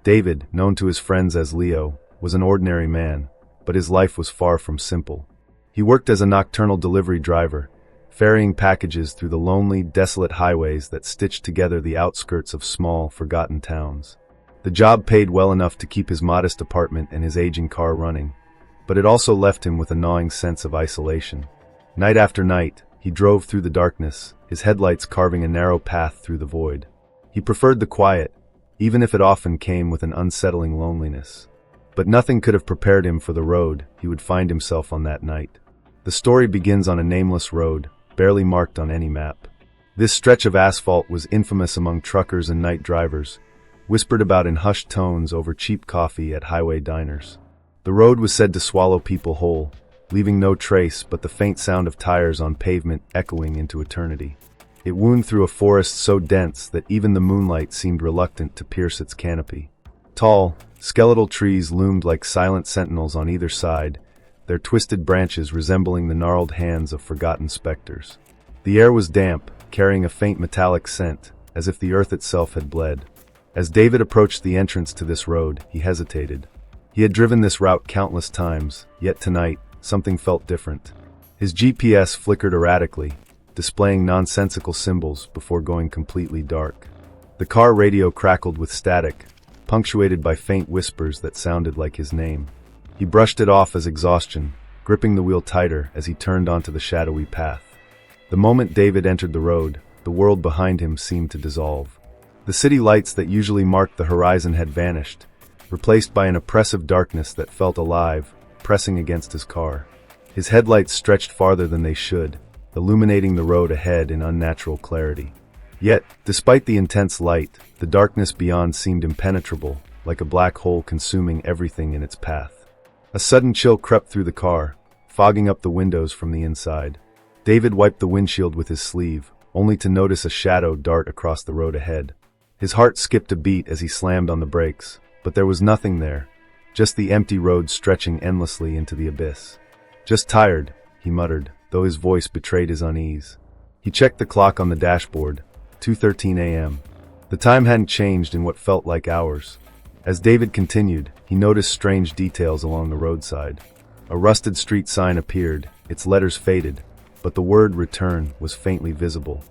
David, known to his friends as Leo, was an ordinary man, but his life was far from simple. He worked as a nocturnal delivery driver, ferrying packages through the lonely, desolate highways that stitched together the outskirts of small, forgotten towns. The job paid well enough to keep his modest apartment and his aging car running, but it also left him with a gnawing sense of isolation. Night after night, he drove through the darkness, his headlights carving a narrow path through the void. He preferred the quiet, even if it often came with an unsettling loneliness. But nothing could have prepared him for the road he would find himself on that night. The story begins on a nameless road, barely marked on any map. This stretch of asphalt was infamous among truckers and night drivers, whispered about in hushed tones over cheap coffee at highway diners. The road was said to swallow people whole, leaving no trace but the faint sound of tires on pavement echoing into eternity. It wound through a forest so dense that even the moonlight seemed reluctant to pierce its canopy. Tall, skeletal trees loomed like silent sentinels on either side, their twisted branches resembling the gnarled hands of forgotten specters. The air was damp, carrying a faint metallic scent, as if the earth itself had bled. As David approached the entrance to this road, he hesitated. He had driven this route countless times, yet tonight, something felt different. His GPS flickered erratically, displaying nonsensical symbols before going completely dark. The car radio crackled with static, punctuated by faint whispers that sounded like his name. He brushed it off as exhaustion, gripping the wheel tighter as he turned onto the shadowy path. The moment David entered the road, the world behind him seemed to dissolve. The city lights that usually marked the horizon had vanished, replaced by an oppressive darkness that felt alive, pressing against his car. His headlights stretched farther than they should, illuminating the road ahead in unnatural clarity. Yet, despite the intense light, the darkness beyond seemed impenetrable, like a black hole consuming everything in its path. A sudden chill crept through the car, fogging up the windows from the inside. David wiped the windshield with his sleeve, only to notice a shadow dart across the road ahead. His heart skipped a beat as he slammed on the brakes, but there was nothing there, just the empty road stretching endlessly into the abyss. "Just tired," he muttered, though his voice betrayed his unease. He checked the clock on the dashboard, 2:13 a.m. The time hadn't changed in what felt like hours. As David continued, he noticed strange details along the roadside. A rusted street sign appeared, its letters faded, but the word "return" was faintly visible.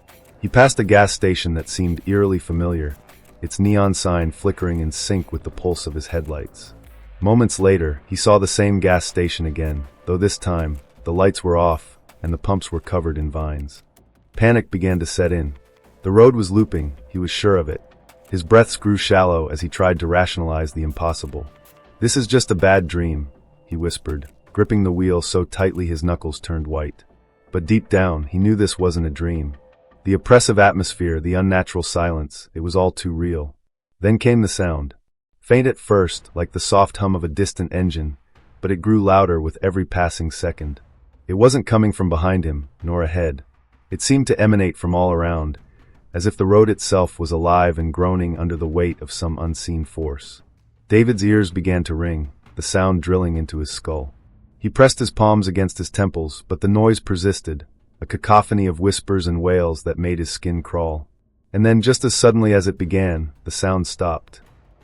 He passed a gas station that seemed eerily familiar, its neon sign flickering in sync with the pulse of his headlights. Moments later, he saw the same gas station again, though this time, the lights were off, and the pumps were covered in vines. Panic began to set in. The road was looping, he was sure of it. His breaths grew shallow as he tried to rationalize the impossible. "This is just a bad dream," he whispered, gripping the wheel so tightly his knuckles turned white. But deep down, he knew this wasn't a dream. The oppressive atmosphere, the unnatural silence, it was all too real. Then came the sound. Faint at first, like the soft hum of a distant engine, but it grew louder with every passing second. It wasn't coming from behind him, nor ahead. It seemed to emanate from all around, as if the road itself was alive and groaning under the weight of some unseen force. David's ears began to ring, the sound drilling into his skull. He pressed his palms against his temples, but the noise persisted, a cacophony of whispers and wails that made his skin crawl. And then, just as suddenly as it began, the sound stopped.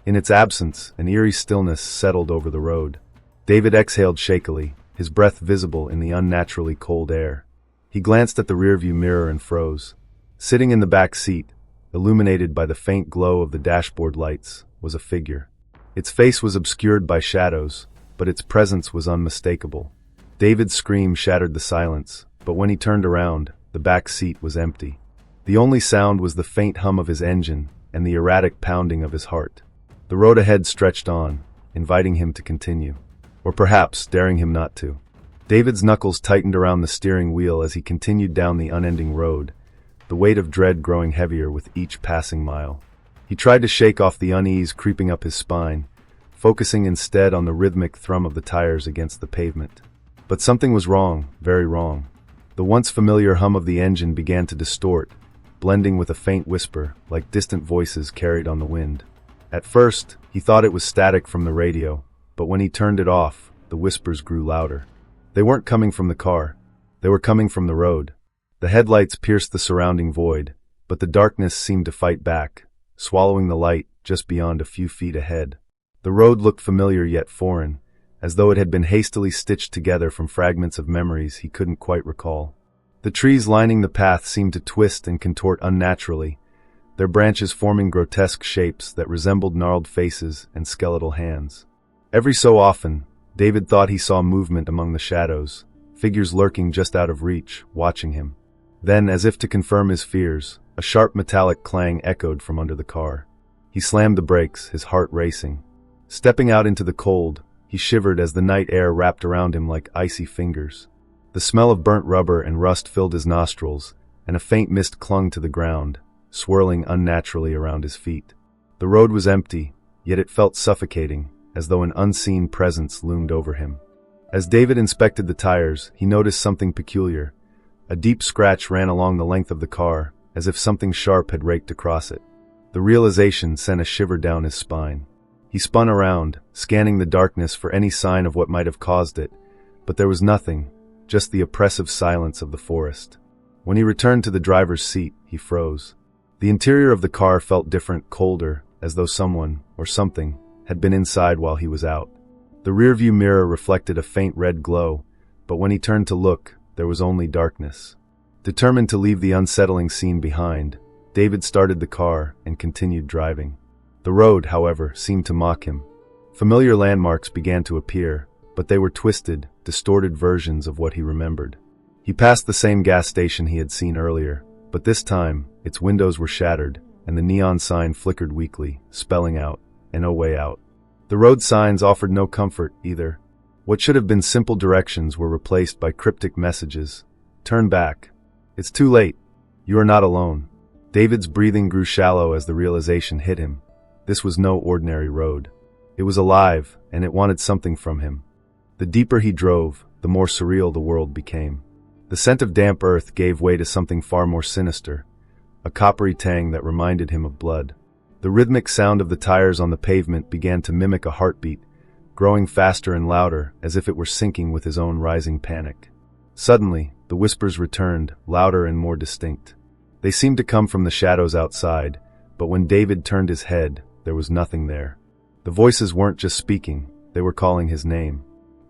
In its absence, an eerie stillness settled over the road. David exhaled shakily, his breath visible in the unnaturally cold air. He glanced at the rearview mirror and froze. Sitting in the back seat, illuminated by the faint glow of the dashboard lights, was a figure. Its face was obscured by shadows, but its presence was unmistakable. David's scream shattered the silence, but when he turned around, the back seat was empty. The only sound was the faint hum of his engine and the erratic pounding of his heart. The road ahead stretched on, inviting him to continue. Or perhaps daring him not to. David's knuckles tightened around the steering wheel as he continued down the unending road, the weight of dread growing heavier with each passing mile. He tried to shake off the unease creeping up his spine, focusing instead on the rhythmic thrum of the tires against the pavement. But something was wrong, very wrong. The once familiar hum of the engine began to distort, blending with a faint whisper, like distant voices carried on the wind. At first, he thought it was static from the radio, but when he turned it off, the whispers grew louder. They weren't coming from the car. They were coming from the road. The headlights pierced the surrounding void, but the darkness seemed to fight back, swallowing the light just beyond a few feet ahead. The road looked familiar yet foreign, as though it had been hastily stitched together from fragments of memories he couldn't quite recall. The trees lining the path seemed to twist and contort unnaturally, their branches forming grotesque shapes that resembled gnarled faces and skeletal hands. Every so often, David thought he saw movement among the shadows, figures lurking just out of reach, watching him. Then, as if to confirm his fears, a sharp metallic clang echoed from under the car. He slammed the brakes, his heart racing. Stepping out into the cold, he shivered as the night air wrapped around him like icy fingers. The smell of burnt rubber and rust filled his nostrils, and a faint mist clung to the ground, swirling unnaturally around his feet. The road was empty, yet it felt suffocating, as though an unseen presence loomed over him. As David inspected the tires, he noticed something peculiar. A deep scratch ran along the length of the car, as if something sharp had raked across it. The realization sent a shiver down his spine. He spun around, scanning the darkness for any sign of what might have caused it, but there was nothing, just the oppressive silence of the forest. When he returned to the driver's seat, he froze. The interior of the car felt different, colder, as though someone, or something, had been inside while he was out. The rearview mirror reflected a faint red glow, but when he turned to look, there was only darkness. Determined to leave the unsettling scene behind, David started the car and continued driving. The road, however, seemed to mock him. Familiar landmarks began to appear, but they were twisted, distorted versions of what he remembered. He passed the same gas station he had seen earlier, but this time, its windows were shattered, and the neon sign flickered weakly, spelling out, "No way out." The road signs offered no comfort, either. What should have been simple directions were replaced by cryptic messages. "Turn back. It's too late. You are not alone." David's breathing grew shallow as the realization hit him. This was no ordinary road. It was alive, and it wanted something from him. The deeper he drove, the more surreal the world became. The scent of damp earth gave way to something far more sinister, a coppery tang that reminded him of blood. The rhythmic sound of the tires on the pavement began to mimic a heartbeat, growing faster and louder, as if it were syncing with his own rising panic. Suddenly, the whispers returned, louder and more distinct. They seemed to come from the shadows outside, but when David turned his head, there was nothing there. The voices weren't just speaking, they were calling his name.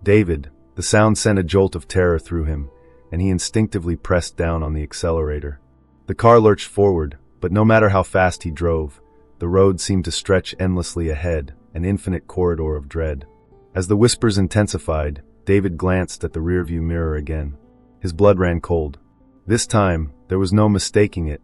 David. The sound sent a jolt of terror through him, and he instinctively pressed down on the accelerator. The car lurched forward, but no matter how fast he drove, the road seemed to stretch endlessly ahead, an infinite corridor of dread. As the whispers intensified, David glanced at the rearview mirror again. His blood ran cold. This time, there was no mistaking it.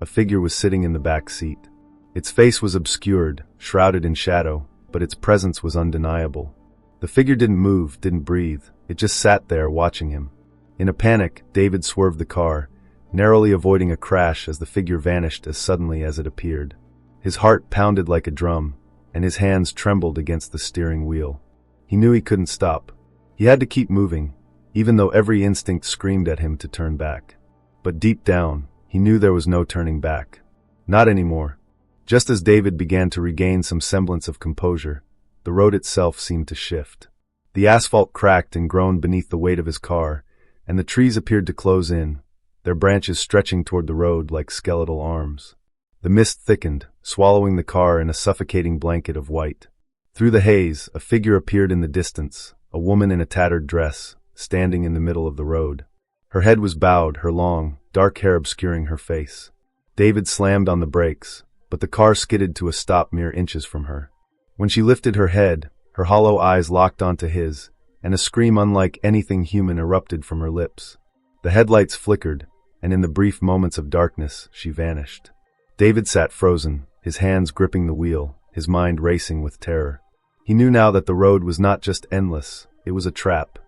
A figure was sitting in the back seat. Its face was obscured, shrouded in shadow, but its presence was undeniable. The figure didn't move, didn't breathe. It just sat there, watching him. In a panic, David swerved the car, narrowly avoiding a crash as the figure vanished as suddenly as it appeared. His heart pounded like a drum, and his hands trembled against the steering wheel. He knew he couldn't stop. He had to keep moving, even though every instinct screamed at him to turn back. But deep down, he knew there was no turning back. Not anymore. Just as David began to regain some semblance of composure, the road itself seemed to shift. The asphalt cracked and groaned beneath the weight of his car, and the trees appeared to close in, their branches stretching toward the road like skeletal arms. The mist thickened, swallowing the car in a suffocating blanket of white. Through the haze, a figure appeared in the distance, a woman in a tattered dress, standing in the middle of the road. Her head was bowed, her long, dark hair obscuring her face. David slammed on the brakes, but the car skidded to a stop mere inches from her. When she lifted her head, her hollow eyes locked onto his, and a scream unlike anything human erupted from her lips. The headlights flickered, and in the brief moments of darkness, she vanished. David sat frozen, his hands gripping the wheel, his mind racing with terror. He knew now that the road was not just endless, it was a trap,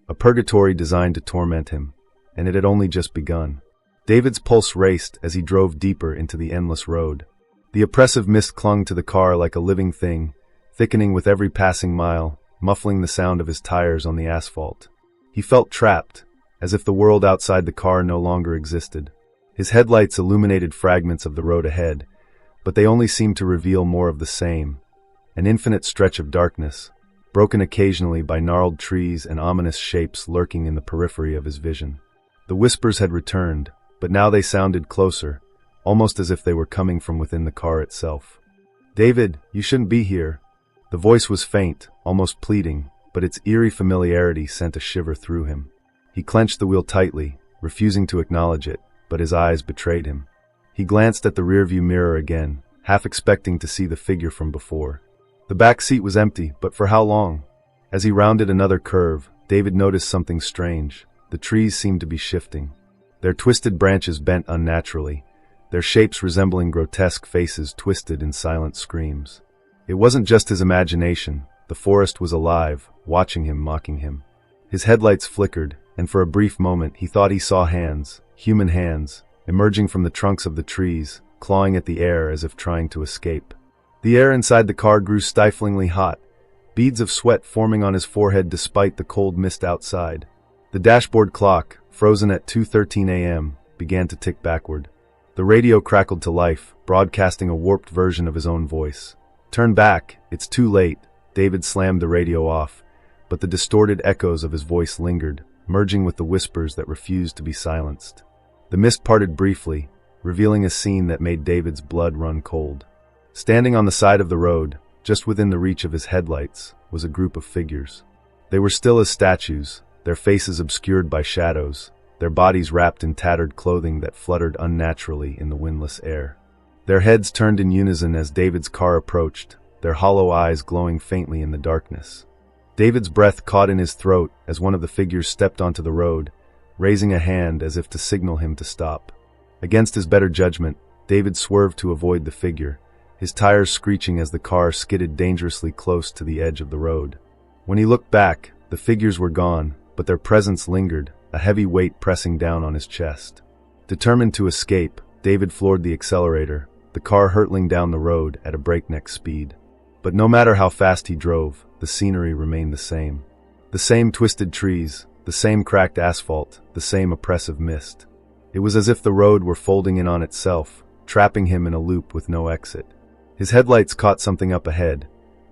a purgatory designed to torment him, and it had only just begun. David's pulse raced as he drove deeper into the endless road. The oppressive mist clung to the car like a living thing, thickening with every passing mile, muffling the sound of his tires on the asphalt. He felt trapped, as if the world outside the car no longer existed. His headlights illuminated fragments of the road ahead, but they only seemed to reveal more of the same, an infinite stretch of darkness, broken occasionally by gnarled trees and ominous shapes lurking in the periphery of his vision. The whispers had returned, but now they sounded closer, almost as if they were coming from within the car itself. "David, you shouldn't be here." The voice was faint, almost pleading, but its eerie familiarity sent a shiver through him. He clenched the wheel tightly, refusing to acknowledge it, but his eyes betrayed him. He glanced at the rearview mirror again, half expecting to see the figure from before. The back seat was empty, but for how long? As he rounded another curve, David noticed something strange. The trees seemed to be shifting. Their twisted branches bent unnaturally, their shapes resembling grotesque faces twisted in silent screams. It wasn't just his imagination. The forest was alive, watching him, mocking him. His headlights flickered, and for a brief moment he thought he saw hands, human hands, emerging from the trunks of the trees, clawing at the air as if trying to escape. The air inside the car grew stiflingly hot, beads of sweat forming on his forehead despite the cold mist outside. The dashboard clock, frozen at 2:13 a.m., began to tick backward. The radio crackled to life, broadcasting a warped version of his own voice. "Turn back, it's too late." David slammed the radio off, but the distorted echoes of his voice lingered, merging with the whispers that refused to be silenced. The mist parted briefly, revealing a scene that made David's blood run cold. Standing on the side of the road, just within the reach of his headlights, was a group of figures. They were still as statues, their faces obscured by shadows, their bodies wrapped in tattered clothing that fluttered unnaturally in the windless air. Their heads turned in unison as David's car approached, their hollow eyes glowing faintly in the darkness. David's breath caught in his throat as one of the figures stepped onto the road, raising a hand as if to signal him to stop. Against his better judgment, David swerved to avoid the figure, his tires screeching as the car skidded dangerously close to the edge of the road. When he looked back, the figures were gone, but their presence lingered, a heavy weight pressing down on his chest. Determined to escape, David floored the accelerator, the car hurtling down the road at a breakneck speed. But no matter how fast he drove, the scenery remained the same. The same twisted trees, the same cracked asphalt, the same oppressive mist. It was as if the road were folding in on itself, trapping him in a loop with no exit. His headlights caught something up ahead,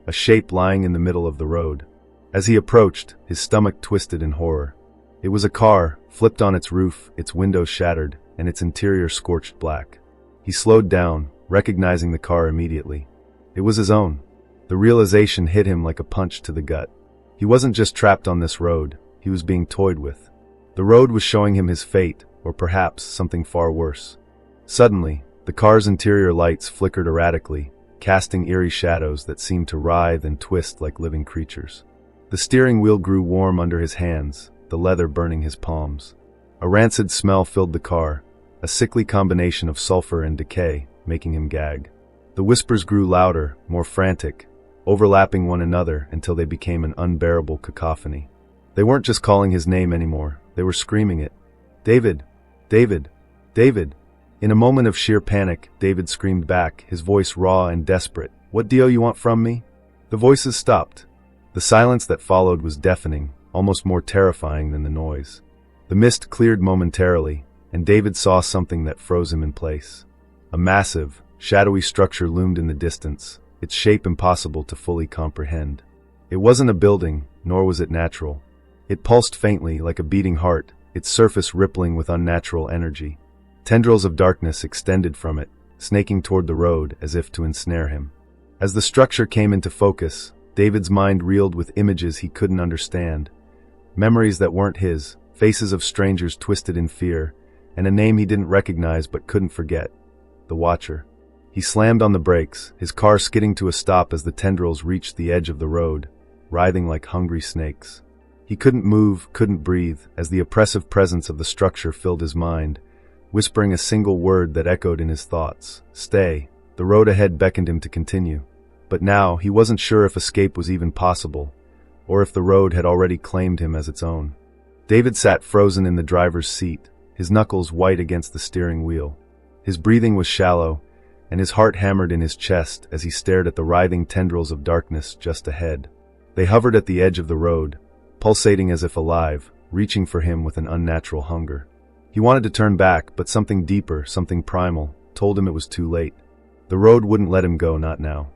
a shape lying in the middle of the road. As he approached, his stomach twisted in horror. It was a car, flipped on its roof, its windows shattered, and its interior scorched black. He slowed down, recognizing the car immediately. It was his own. The realization hit him like a punch to the gut. He wasn't just trapped on this road, he was being toyed with. The road was showing him his fate, or perhaps something far worse. Suddenly, the car's interior lights flickered erratically, casting eerie shadows that seemed to writhe and twist like living creatures. The steering wheel grew warm under his hands, the leather burning his palms. A rancid smell filled the car, a sickly combination of sulfur and decay, making him gag. The whispers grew louder, more frantic, overlapping one another until they became an unbearable cacophony. They weren't just calling his name anymore, they were screaming it. "David! David! David!" In a moment of sheer panic, David screamed back, his voice raw and desperate. "What do you want from me?" The voices stopped. The silence that followed was deafening, almost more terrifying than the noise. The mist cleared momentarily, and David saw something that froze him in place. A massive, shadowy structure loomed in the distance, its shape impossible to fully comprehend. It wasn't a building, nor was it natural. It pulsed faintly like a beating heart, its surface rippling with unnatural energy. Tendrils of darkness extended from it, snaking toward the road as if to ensnare him. As the structure came into focus, David's mind reeled with images he couldn't understand. Memories that weren't his, faces of strangers twisted in fear, and a name he didn't recognize but couldn't forget. The Watcher. He slammed on the brakes, his car skidding to a stop as the tendrils reached the edge of the road, writhing like hungry snakes. He couldn't move, couldn't breathe, as the oppressive presence of the structure filled his mind, whispering a single word that echoed in his thoughts. Stay. The road ahead beckoned him to continue. But now, he wasn't sure if escape was even possible, or if the road had already claimed him as its own. David sat frozen in the driver's seat, his knuckles white against the steering wheel. His breathing was shallow, and his heart hammered in his chest as he stared at the writhing tendrils of darkness just ahead. They hovered at the edge of the road, pulsating as if alive, reaching for him with an unnatural hunger. He wanted to turn back, but something deeper, something primal, told him it was too late. The road wouldn't let him go, not now.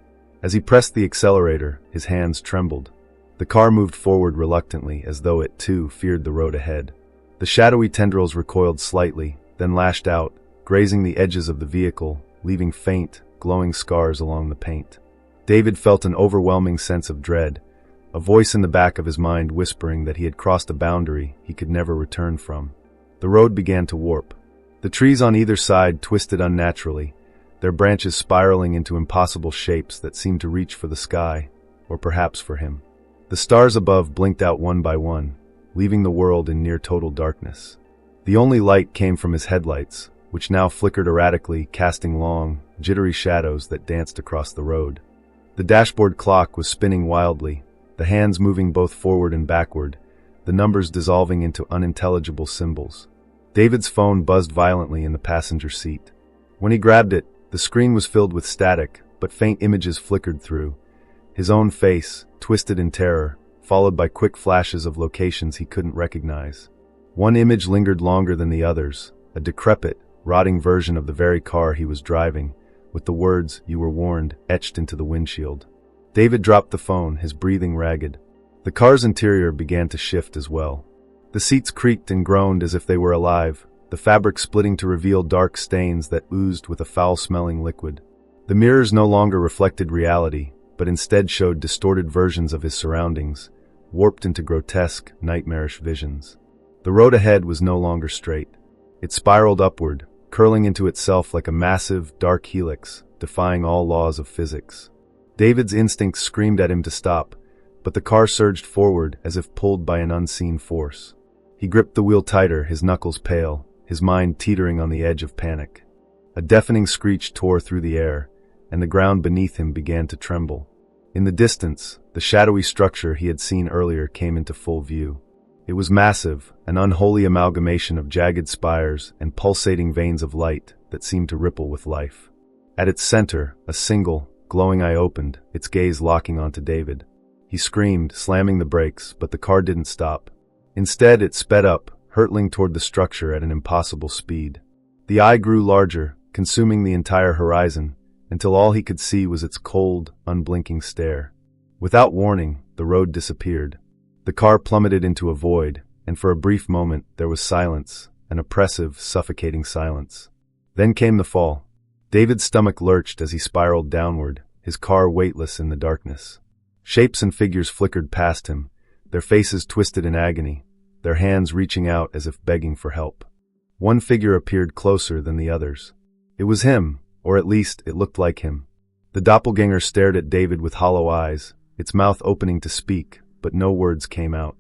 As he pressed the accelerator, his hands trembled. The car moved forward reluctantly, as though it, too, feared the road ahead. The shadowy tendrils recoiled slightly, then lashed out, grazing the edges of the vehicle, leaving faint, glowing scars along the paint. David felt an overwhelming sense of dread, a voice in the back of his mind whispering that he had crossed a boundary he could never return from. The road began to warp. The trees on either side twisted unnaturally, their branches spiraling into impossible shapes that seemed to reach for the sky, or perhaps for him. The stars above blinked out one by one, leaving the world in near total darkness. The only light came from his headlights, which now flickered erratically, casting long, jittery shadows that danced across the road. The dashboard clock was spinning wildly, the hands moving both forward and backward, the numbers dissolving into unintelligible symbols. David's phone buzzed violently in the passenger seat. When he grabbed it, the screen was filled with static, but faint images flickered through. His own face, twisted in terror, followed by quick flashes of locations he couldn't recognize. One image lingered longer than the others, a decrepit, rotting version of the very car he was driving, with the words, "You were warned," etched into the windshield. David dropped the phone, his breathing ragged. The car's interior began to shift as well. The seats creaked and groaned as if they were alive, the fabric splitting to reveal dark stains that oozed with a foul-smelling liquid. The mirrors no longer reflected reality, but instead showed distorted versions of his surroundings, warped into grotesque, nightmarish visions. The road ahead was no longer straight. It spiraled upward, curling into itself like a massive, dark helix, defying all laws of physics. David's instincts screamed at him to stop, but the car surged forward as if pulled by an unseen force. He gripped the wheel tighter, his knuckles pale, his mind teetering on the edge of panic. A deafening screech tore through the air, and the ground beneath him began to tremble. In the distance, the shadowy structure he had seen earlier came into full view. It was massive, an unholy amalgamation of jagged spires and pulsating veins of light that seemed to ripple with life. At its center, a single, glowing eye opened, its gaze locking onto David. He screamed, slamming the brakes, but the car didn't stop. Instead, it sped up, hurtling toward the structure at an impossible speed. The eye grew larger, consuming the entire horizon, until all he could see was its cold, unblinking stare. Without warning, the road disappeared. The car plummeted into a void, and for a brief moment there was silence, an oppressive, suffocating silence. Then came the fall. David's stomach lurched as he spiraled downward, his car weightless in the darkness. Shapes and figures flickered past him, their faces twisted in agony, their hands reaching out as if begging for help. One figure appeared closer than the others. It was him, or at least it looked like him. The doppelganger stared at David with hollow eyes, its mouth opening to speak, but no words came out.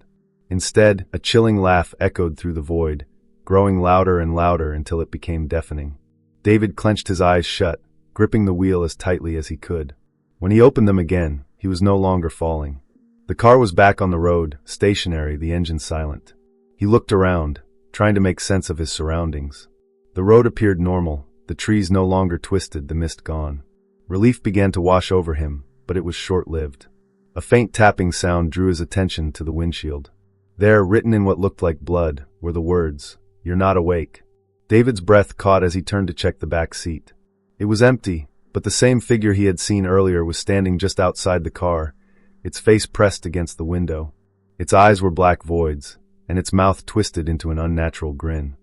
Instead, a chilling laugh echoed through the void, growing louder and louder until it became deafening. David clenched his eyes shut, gripping the wheel as tightly as he could. When he opened them again, he was no longer falling. The car was back on the road, stationary, the engine silent. He looked around, trying to make sense of his surroundings. The road appeared normal, the trees no longer twisted, the mist gone. Relief began to wash over him, but it was short-lived. A faint tapping sound drew his attention to the windshield. There, written in what looked like blood, were the words, "You're not awake." David's breath caught as he turned to check the back seat. It was empty, but the same figure he had seen earlier was standing just outside the car, its face pressed against the window. Its eyes were black voids, and its mouth twisted into an unnatural grin.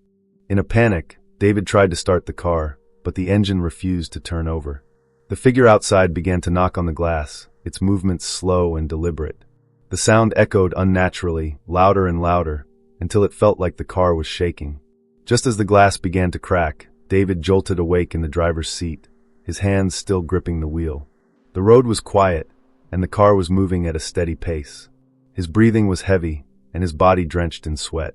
In a panic, David tried to start the car, but the engine refused to turn over. The figure outside began to knock on the glass, its movements slow and deliberate. The sound echoed unnaturally, louder and louder, until it felt like the car was shaking. Just as the glass began to crack, David jolted awake in the driver's seat, his hands still gripping the wheel. The road was quiet, and the car was moving at a steady pace. His breathing was heavy, and his body drenched in sweat.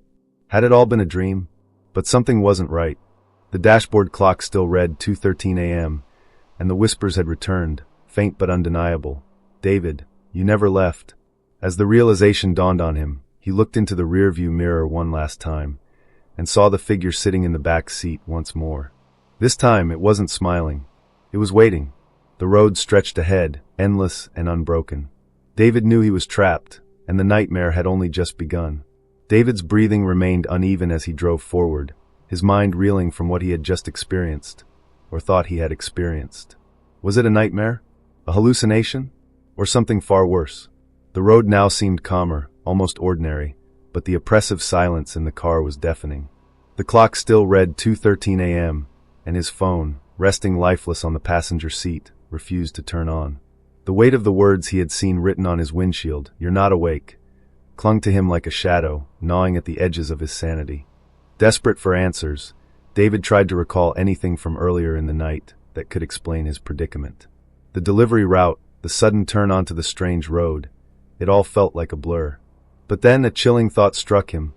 Had it all been a dream? But something wasn't right. The dashboard clock still read 2:13 a.m., and the whispers had returned, faint but undeniable. "David, you never left." As the realization dawned on him, he looked into the rearview mirror one last time, and saw the figure sitting in the back seat once more. This time it wasn't smiling. It was waiting. The road stretched ahead, endless and unbroken. David knew he was trapped, and the nightmare had only just begun. David's breathing remained uneven as he drove forward, his mind reeling from what he had just experienced, or thought he had experienced. Was it a nightmare? A hallucination? Or something far worse? The road now seemed calmer, almost ordinary, but the oppressive silence in the car was deafening. The clock still read 2:13 a.m., and his phone, resting lifeless on the passenger seat, refused to turn on. The weight of the words he had seen written on his windshield, "You're not awake," clung to him like a shadow, gnawing at the edges of his sanity. Desperate for answers, David tried to recall anything from earlier in the night that could explain his predicament. The delivery route, the sudden turn onto the strange road, it all felt like a blur. But then a chilling thought struck him.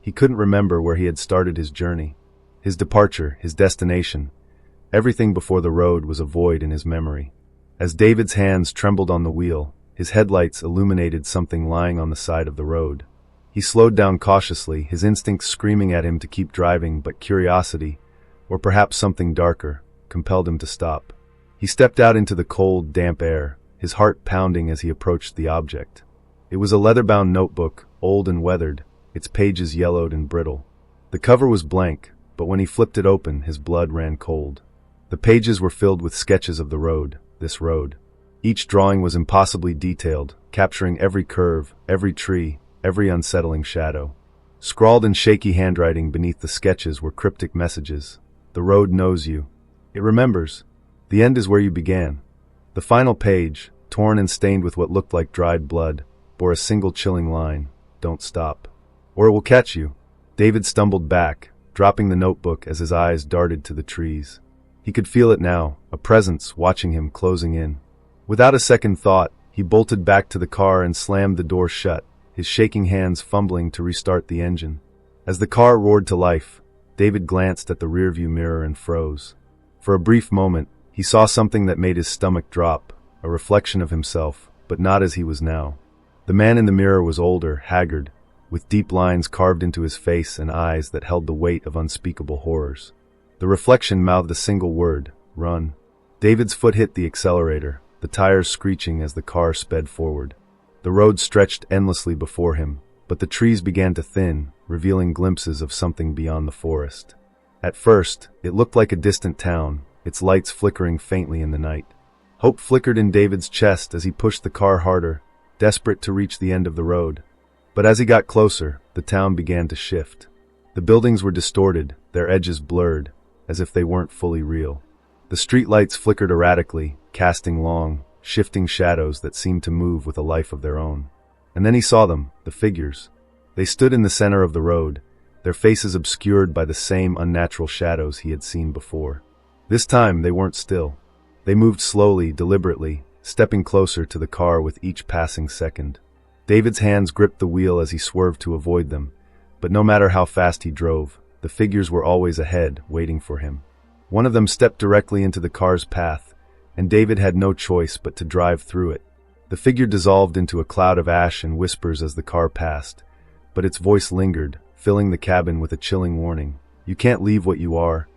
He couldn't remember where he had started his journey. His departure, his destination, everything before the road was a void in his memory. As David's hands trembled on the wheel, his headlights illuminated something lying on the side of the road. He slowed down cautiously, his instincts screaming at him to keep driving, but curiosity, or perhaps something darker, compelled him to stop. He stepped out into the cold, damp air, his heart pounding as he approached the object. It was a leather-bound notebook, old and weathered, its pages yellowed and brittle. The cover was blank, but when he flipped it open, his blood ran cold. The pages were filled with sketches of the road, this road. Each drawing was impossibly detailed, capturing every curve, every tree, every unsettling shadow. Scrawled in shaky handwriting beneath the sketches were cryptic messages. "The road knows you. It remembers. The end is where you began." The final page, torn and stained with what looked like dried blood, bore a single chilling line: "Don't stop, or it will catch you." David stumbled back, dropping the notebook as his eyes darted to the trees. He could feel it now, a presence watching him closing in. Without a second thought, he bolted back to the car and slammed the door shut, his shaking hands fumbling to restart the engine. As the car roared to life, David glanced at the rearview mirror and froze. For a brief moment, he saw something that made his stomach drop, a reflection of himself, but not as he was now. The man in the mirror was older, haggard, with deep lines carved into his face and eyes that held the weight of unspeakable horrors. The reflection mouthed a single word: "Run." David's foot hit the accelerator, the tires screeching as the car sped forward. The road stretched endlessly before him, but the trees began to thin, revealing glimpses of something beyond the forest. At first, it looked like a distant town, its lights flickering faintly in the night. Hope flickered in David's chest as he pushed the car harder, desperate to reach the end of the road. But as he got closer, the town began to shift. The buildings were distorted, their edges blurred, as if they weren't fully real. The streetlights flickered erratically, casting long, shifting shadows that seemed to move with a life of their own. And then he saw them, the figures. They stood in the center of the road, their faces obscured by the same unnatural shadows he had seen before. This time they weren't still. They moved slowly, deliberately, stepping closer to the car with each passing second. David's hands gripped the wheel as he swerved to avoid them, but no matter how fast he drove, the figures were always ahead, waiting for him. One of them stepped directly into the car's path, and David had no choice but to drive through it. The figure dissolved into a cloud of ash and whispers as the car passed, but its voice lingered, filling the cabin with a chilling warning. "You can't leave what you are."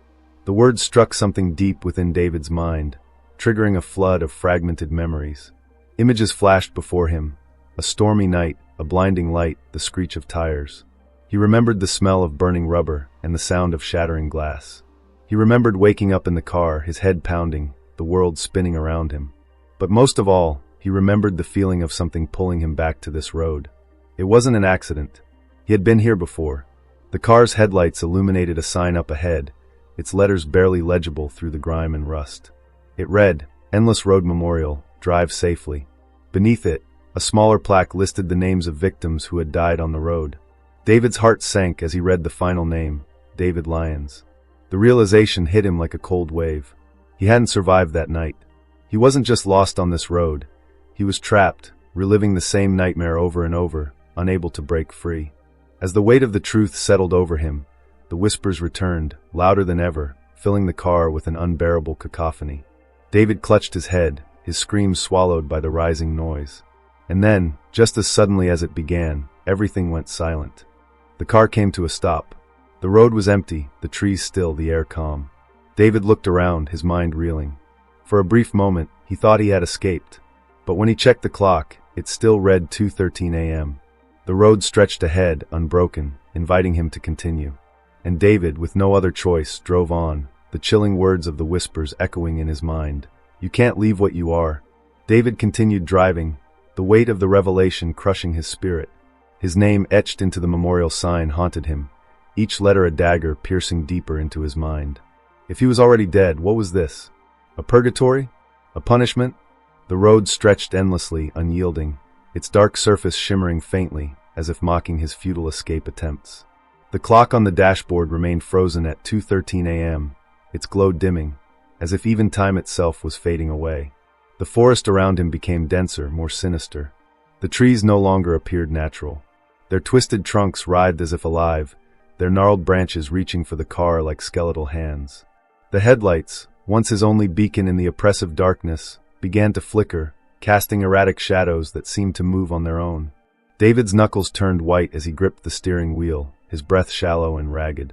The words struck something deep within David's mind, triggering a flood of fragmented memories. Images flashed before him: a stormy night, a blinding light, the screech of tires. He remembered the smell of burning rubber and the sound of shattering glass. He remembered waking up in the car, his head pounding, the world spinning around him. But most of all, he remembered the feeling of something pulling him back to this road. It wasn't an accident. He had been here before. The car's headlights illuminated a sign up ahead, its letters barely legible through the grime and rust. It read, "Endless Road Memorial, drive safely." Beneath it, a smaller plaque listed the names of victims who had died on the road. David's heart sank as he read the final name, David Lyons. The realization hit him like a cold wave. He hadn't survived that night. He wasn't just lost on this road. He was trapped, reliving the same nightmare over and over, unable to break free. As the weight of the truth settled over him, the whispers returned, louder than ever, filling the car with an unbearable cacophony. David clutched his head, his screams swallowed by the rising noise. And then, just as suddenly as it began, everything went silent. The car came to a stop. The road was empty, the trees still, the air calm. David looked around, his mind reeling. For a brief moment, he thought he had escaped. But when he checked the clock, it still read 2:13 a.m. The road stretched ahead, unbroken, inviting him to continue. And David, with no other choice, drove on, the chilling words of the whispers echoing in his mind. "You can't leave what you are." David continued driving, the weight of the revelation crushing his spirit. His name etched into the memorial sign haunted him, each letter a dagger piercing deeper into his mind. If he was already dead, what was this? A purgatory? A punishment? The road stretched endlessly, unyielding, its dark surface shimmering faintly, as if mocking his futile escape attempts. The clock on the dashboard remained frozen at 2:13 a.m., its glow dimming, as if even time itself was fading away. The forest around him became denser, more sinister. The trees no longer appeared natural. Their twisted trunks writhed as if alive, their gnarled branches reaching for the car like skeletal hands. The headlights, once his only beacon in the oppressive darkness, began to flicker, casting erratic shadows that seemed to move on their own. David's knuckles turned white as he gripped the steering wheel, his breath shallow and ragged.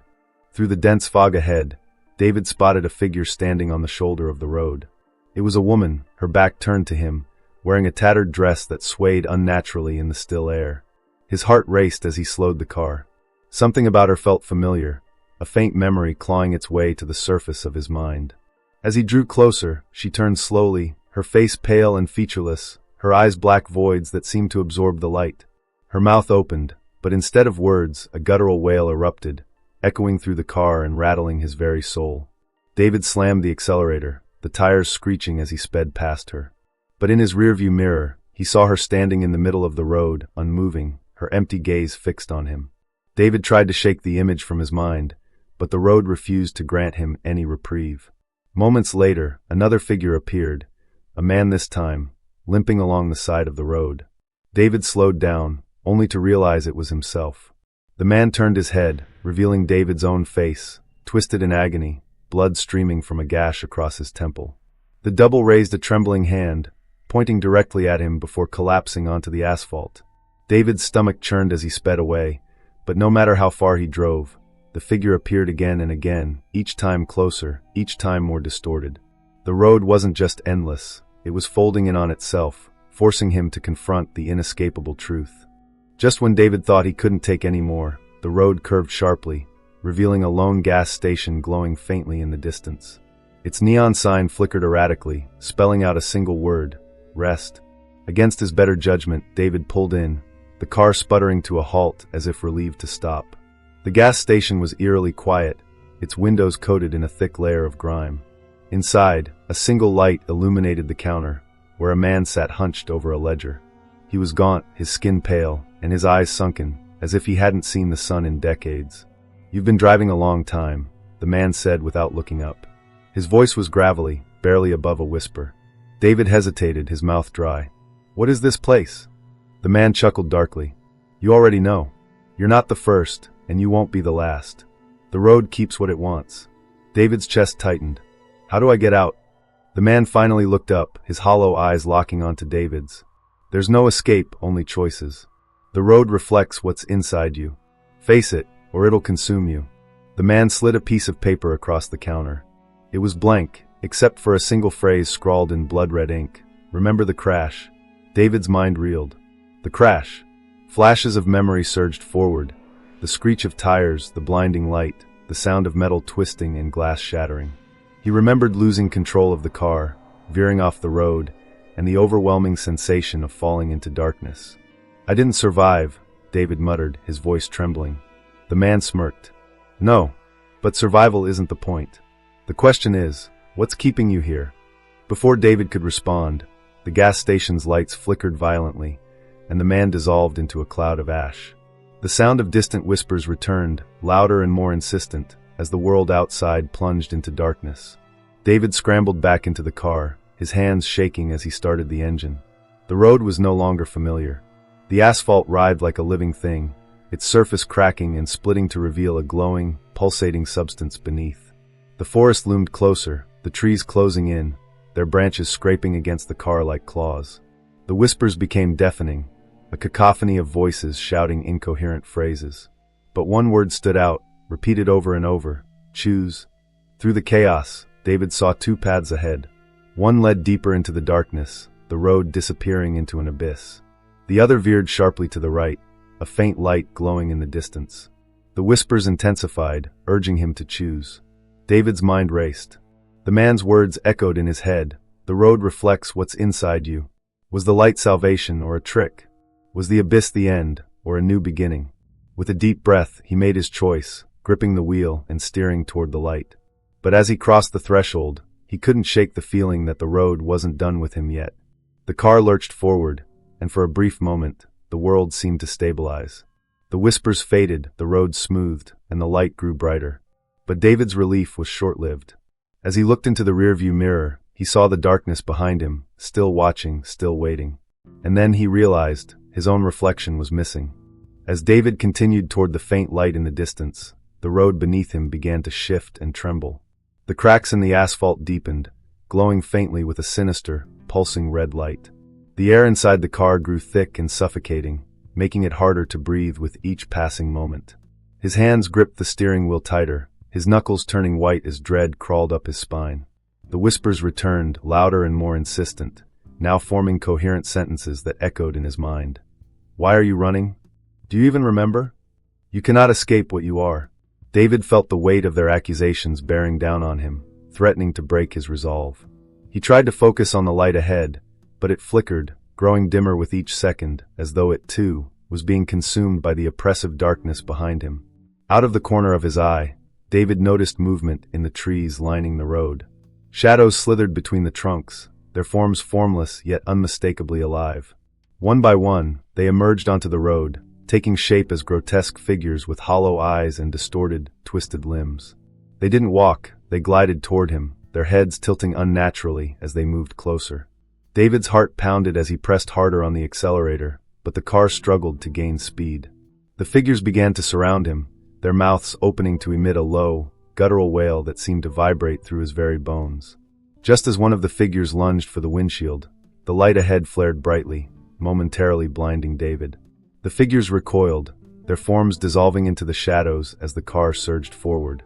Through the dense fog ahead, David spotted a figure standing on the shoulder of the road. It was a woman, her back turned to him, wearing a tattered dress that swayed unnaturally in the still air. His heart raced as he slowed the car. Something about her felt familiar, a faint memory clawing its way to the surface of his mind. As he drew closer, she turned slowly, her face pale and featureless, her eyes black voids that seemed to absorb the light. Her mouth opened, but instead of words, a guttural wail erupted, echoing through the car and rattling his very soul. David slammed the accelerator, the tires screeching as he sped past her. But in his rearview mirror, he saw her standing in the middle of the road, unmoving, her empty gaze fixed on him. David tried to shake the image from his mind, but the road refused to grant him any reprieve. Moments later, another figure appeared, a man this time, limping along the side of the road. David slowed down, only to realize it was himself. The man turned his head, revealing David's own face, twisted in agony, blood streaming from a gash across his temple. The double raised a trembling hand, pointing directly at him before collapsing onto the asphalt. David's stomach churned as he sped away, but no matter how far he drove, the figure appeared again and again, each time closer, each time more distorted. The road wasn't just endless, it was folding in on itself, forcing him to confront the inescapable truth. Just when David thought he couldn't take any more, the road curved sharply, revealing a lone gas station glowing faintly in the distance. Its neon sign flickered erratically, spelling out a single word: rest. Against his better judgment, David pulled in, the car sputtering to a halt as if relieved to stop. The gas station was eerily quiet, its windows coated in a thick layer of grime. Inside, a single light illuminated the counter, where a man sat hunched over a ledger. He was gaunt, his skin pale, and his eyes sunken, as if he hadn't seen the sun in decades. "You've been driving a long time," the man said without looking up. His voice was gravelly, barely above a whisper. David hesitated, his mouth dry. "What is this place?" The man chuckled darkly. "You already know. You're not the first, and you won't be the last. The road keeps what it wants." David's chest tightened. "How do I get out?" The man finally looked up, his hollow eyes locking onto David's. "There's no escape, only choices. The road reflects what's inside you. Face it, or it'll consume you." The man slid a piece of paper across the counter. It was blank, except for a single phrase scrawled in blood-red ink. "Remember the crash." David's mind reeled. The crash. Flashes of memory surged forward. The screech of tires, the blinding light, the sound of metal twisting and glass shattering. He remembered losing control of the car, veering off the road, and the overwhelming sensation of falling into darkness. "I didn't survive," David muttered, his voice trembling. The man smirked. "No, but survival isn't the point. The question is, what's keeping you here?" Before David could respond, the gas station's lights flickered violently, and the man dissolved into a cloud of ash. The sound of distant whispers returned, louder and more insistent, as the world outside plunged into darkness. David scrambled back into the car, his hands shaking as he started the engine. The road was no longer familiar. The asphalt writhed like a living thing, its surface cracking and splitting to reveal a glowing, pulsating substance beneath. The forest loomed closer, the trees closing in, their branches scraping against the car like claws. The whispers became deafening, a cacophony of voices shouting incoherent phrases. But one word stood out, repeated over and over: choose. Through the chaos, David saw two paths ahead. One led deeper into the darkness, the road disappearing into an abyss. The other veered sharply to the right, a faint light glowing in the distance. The whispers intensified, urging him to choose. David's mind raced. The man's words echoed in his head. The road reflects what's inside you. Was the light salvation or a trick? Was the abyss the end, or a new beginning? With a deep breath, he made his choice, gripping the wheel and steering toward the light. But as he crossed the threshold, he couldn't shake the feeling that the road wasn't done with him yet. The car lurched forward, and for a brief moment, the world seemed to stabilize. The whispers faded, the road smoothed, and the light grew brighter. But David's relief was short-lived. As he looked into the rearview mirror, he saw the darkness behind him, still watching, still waiting. And then he realized his own reflection was missing. As David continued toward the faint light in the distance, the road beneath him began to shift and tremble. The cracks in the asphalt deepened, glowing faintly with a sinister, pulsing red light. The air inside the car grew thick and suffocating, making it harder to breathe with each passing moment. His hands gripped the steering wheel tighter, his knuckles turning white as dread crawled up his spine. The whispers returned, louder and more insistent, now forming coherent sentences that echoed in his mind. "Why are you running? Do you even remember? You cannot escape what you are." David felt the weight of their accusations bearing down on him, threatening to break his resolve. He tried to focus on the light ahead, but it flickered, growing dimmer with each second, as though it, too, was being consumed by the oppressive darkness behind him. Out of the corner of his eye, David noticed movement in the trees lining the road. Shadows slithered between the trunks, their forms formless yet unmistakably alive. One by one, they emerged onto the road, taking shape as grotesque figures with hollow eyes and distorted, twisted limbs. They didn't walk, they glided toward him, their heads tilting unnaturally as they moved closer. David's heart pounded as he pressed harder on the accelerator, but the car struggled to gain speed. The figures began to surround him, their mouths opening to emit a low, guttural wail that seemed to vibrate through his very bones. Just as one of the figures lunged for the windshield, the light ahead flared brightly, momentarily blinding David. The figures recoiled, their forms dissolving into the shadows as the car surged forward.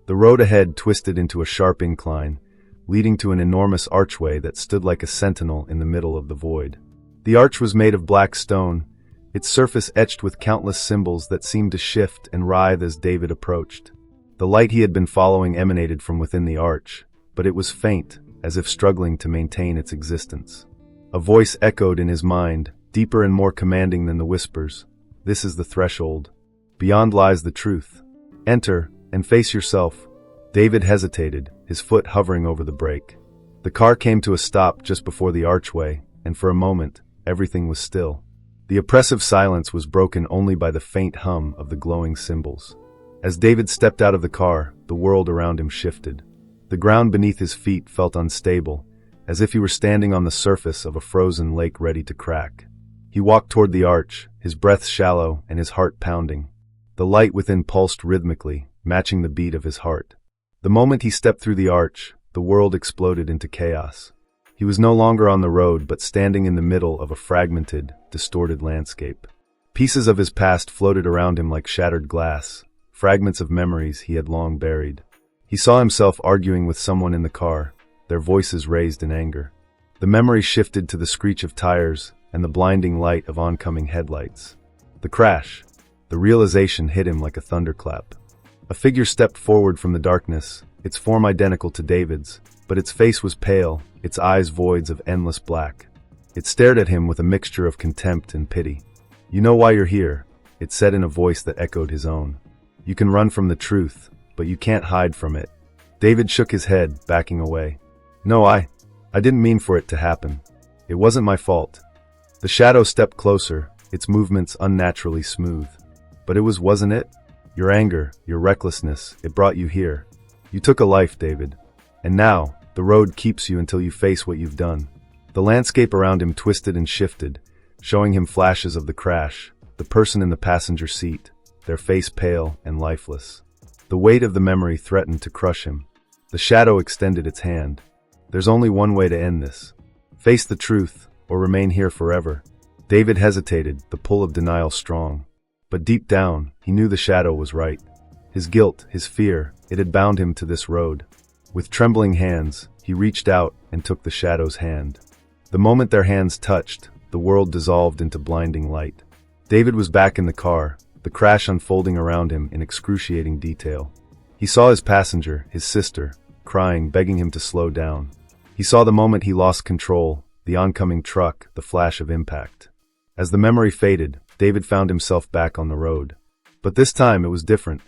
The road ahead twisted into a sharp incline, leading to an enormous archway that stood like a sentinel in the middle of the void. The arch was made of black stone, its surface etched with countless symbols that seemed to shift and writhe as David approached. The light he had been following emanated from within the arch, but it was faint, as if struggling to maintain its existence. A voice echoed in his mind, deeper and more commanding than the whispers. "This is the threshold. Beyond lies the truth. Enter, and face yourself." David hesitated, his foot hovering over the brake. The car came to a stop just before the archway, and for a moment, everything was still. The oppressive silence was broken only by the faint hum of the glowing symbols. As David stepped out of the car, the world around him shifted. The ground beneath his feet felt unstable, as if he were standing on the surface of a frozen lake ready to crack. He walked toward the arch, his breath shallow and his heart pounding. The light within pulsed rhythmically, matching the beat of his heart. The moment he stepped through the arch, the world exploded into chaos. He was no longer on the road, but standing in the middle of a fragmented, distorted landscape. Pieces of his past floated around him like shattered glass, fragments of memories he had long buried. He saw himself arguing with someone in the car, their voices raised in anger. The memory shifted to the screech of tires and the blinding light of oncoming headlights. The crash, the realization hit him like a thunderclap. A figure stepped forward from the darkness, its form identical to David's, but its face was pale, its eyes voids of endless black. It stared at him with a mixture of contempt and pity. "You know why you're here," it said in a voice that echoed his own. "You can run from the truth, but you can't hide from it." David shook his head, backing away. "No, I didn't mean for it to happen. It wasn't my fault." The shadow stepped closer, its movements unnaturally smooth. "But it wasn't it? Your anger, your recklessness, it brought you here. You took a life, David. And now, the road keeps you until you face what you've done." The landscape around him twisted and shifted, showing him flashes of the crash, the person in the passenger seat, their face pale and lifeless. The weight of the memory threatened to crush him. The shadow extended its hand. "There's only one way to end this. Face the truth, or remain here forever." David hesitated, the pull of denial strong. But deep down, he knew the shadow was right. His guilt, his fear, it had bound him to this road. With trembling hands, he reached out and took the shadow's hand. The moment their hands touched, the world dissolved into blinding light. David was back in the car, the crash unfolding around him in excruciating detail. He saw his passenger, his sister, crying, begging him to slow down. He saw the moment he lost control, the oncoming truck, the flash of impact. As the memory faded, David found himself back on the road. But this time it was different.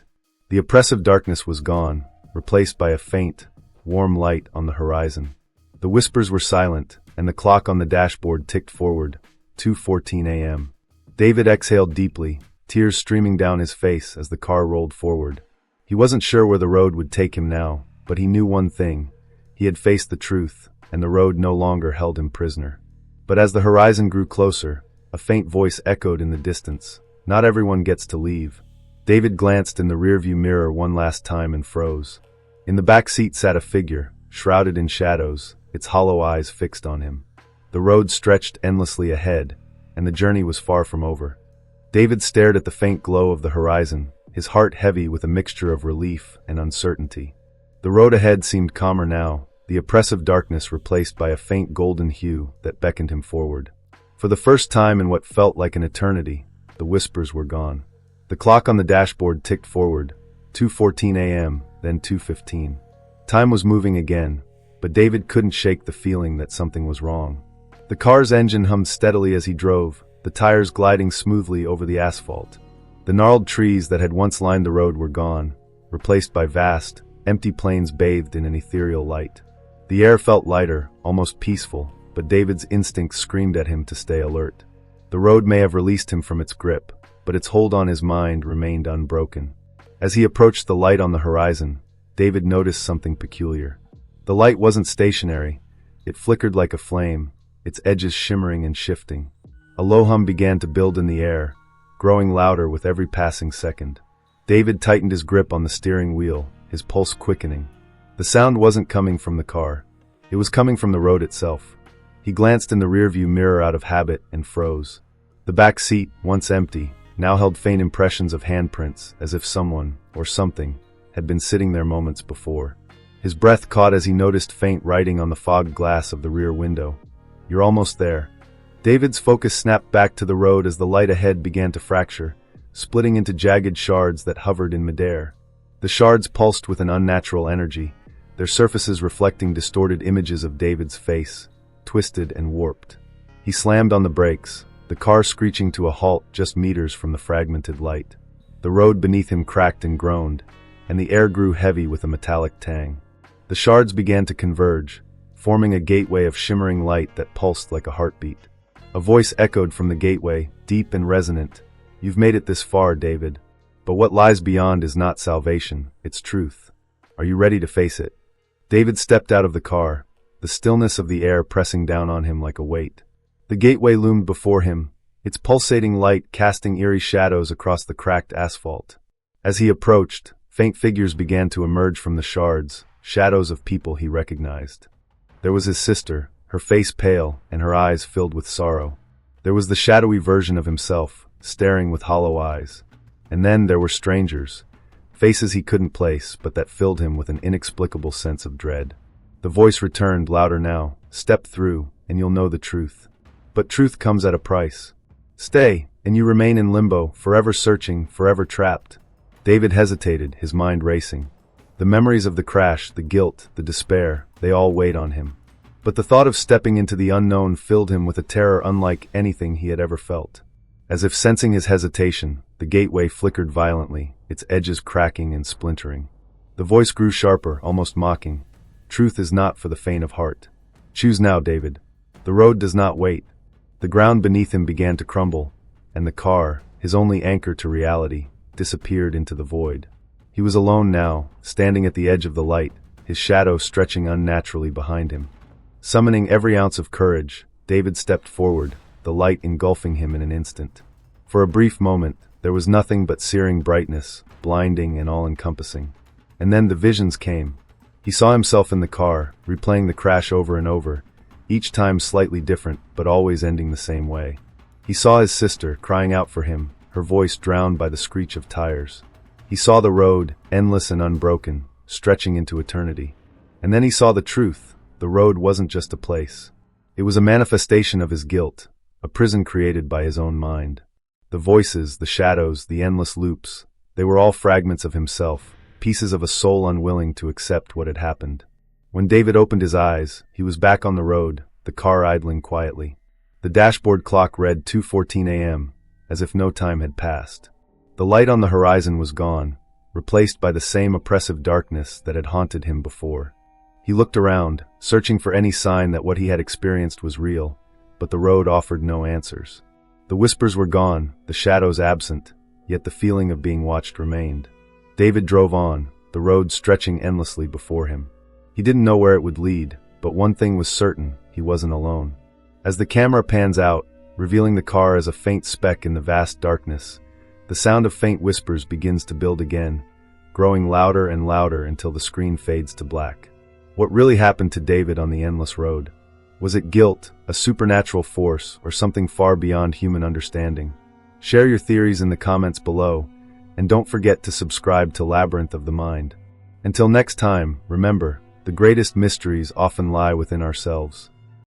The oppressive darkness was gone, replaced by a faint, warm light on the horizon. The whispers were silent, and the clock on the dashboard ticked forward, 2:14 a.m. David exhaled deeply, tears streaming down his face as the car rolled forward. He wasn't sure where the road would take him now, but he knew one thing. He had faced the truth, and the road no longer held him prisoner. But as the horizon grew closer, a faint voice echoed in the distance. Not everyone gets to leave. David glanced in the rearview mirror one last time and froze. In the back seat sat a figure, shrouded in shadows, its hollow eyes fixed on him. The road stretched endlessly ahead, and the journey was far from over. David stared at the faint glow of the horizon, his heart heavy with a mixture of relief and uncertainty. The road ahead seemed calmer now, the oppressive darkness replaced by a faint golden hue that beckoned him forward. For the first time in what felt like an eternity, the whispers were gone. The clock on the dashboard ticked forward, 2:14 a.m., then 2:15. Time was moving again, but David couldn't shake the feeling that something was wrong. The car's engine hummed steadily as he drove, the tires gliding smoothly over the asphalt. The gnarled trees that had once lined the road were gone, replaced by vast, empty plains bathed in an ethereal light. The air felt lighter, almost peaceful, but David's instincts screamed at him to stay alert. The road may have released him from its grip, but its hold on his mind remained unbroken. As he approached the light on the horizon, David noticed something peculiar. The light wasn't stationary. It flickered like a flame, its edges shimmering and shifting. A low hum began to build in the air, growing louder with every passing second. David tightened his grip on the steering wheel, his pulse quickening. The sound wasn't coming from the car. It was coming from the road itself. He glanced in the rearview mirror out of habit and froze. The back seat, once empty, now held faint impressions of handprints, as if someone, or something, had been sitting there moments before. His breath caught as he noticed faint writing on the fogged glass of the rear window. "You're almost there." David's focus snapped back to the road as the light ahead began to fracture, splitting into jagged shards that hovered in midair. The shards pulsed with an unnatural energy, their surfaces reflecting distorted images of David's face, twisted and warped. He slammed on the brakes, the car screeching to a halt just meters from the fragmented light. The road beneath him cracked and groaned, and the air grew heavy with a metallic tang. The shards began to converge, forming a gateway of shimmering light that pulsed like a heartbeat. A voice echoed from the gateway, deep and resonant. "You've made it this far, David. But what lies beyond is not salvation, it's truth. Are you ready to face it?" David stepped out of the car, the stillness of the air pressing down on him like a weight. The gateway loomed before him, its pulsating light casting eerie shadows across the cracked asphalt. As he approached, faint figures began to emerge from the shards, shadows of people he recognized. There was his sister, her face pale and her eyes filled with sorrow. There was the shadowy version of himself, staring with hollow eyes. And then there were strangers, faces he couldn't place but that filled him with an inexplicable sense of dread. The voice returned, louder now. "Step through, and you'll know the truth. But truth comes at a price. Stay, and you remain in limbo, forever searching, forever trapped." David hesitated, his mind racing. The memories of the crash, the guilt, the despair, they all weighed on him. But the thought of stepping into the unknown filled him with a terror unlike anything he had ever felt. As if sensing his hesitation, the gateway flickered violently, its edges cracking and splintering. The voice grew sharper, almost mocking. "Truth is not for the faint of heart. Choose now, David. The road does not wait." The ground beneath him began to crumble, and the car, his only anchor to reality, disappeared into the void. He was alone now, standing at the edge of the light, his shadow stretching unnaturally behind him. Summoning every ounce of courage, David stepped forward, the light engulfing him in an instant. For a brief moment, there was nothing but searing brightness, blinding and all-encompassing. And then the visions came. He saw himself in the car, replaying the crash over and over, each time slightly different, but always ending the same way. He saw his sister, crying out for him, her voice drowned by the screech of tires. He saw the road, endless and unbroken, stretching into eternity. And then he saw the truth. The road wasn't just a place. It was a manifestation of his guilt, a prison created by his own mind. The voices, the shadows, the endless loops, they were all fragments of himself, pieces of a soul unwilling to accept what had happened. When David opened his eyes, he was back on the road, the car idling quietly. The dashboard clock read 2:14 a.m., as if no time had passed. The light on the horizon was gone, replaced by the same oppressive darkness that had haunted him before. He looked around, searching for any sign that what he had experienced was real, but the road offered no answers. The whispers were gone, the shadows absent, yet the feeling of being watched remained. David drove on, the road stretching endlessly before him. He didn't know where it would lead, but one thing was certain: he wasn't alone. As the camera pans out, revealing the car as a faint speck in the vast darkness, the sound of faint whispers begins to build again, growing louder and louder until the screen fades to black. What really happened to David on the endless road? Was it guilt, a supernatural force, or something far beyond human understanding? Share your theories in the comments below, and don't forget to subscribe to Labyrinth of the Mind. Until next time, remember, the greatest mysteries often lie within ourselves.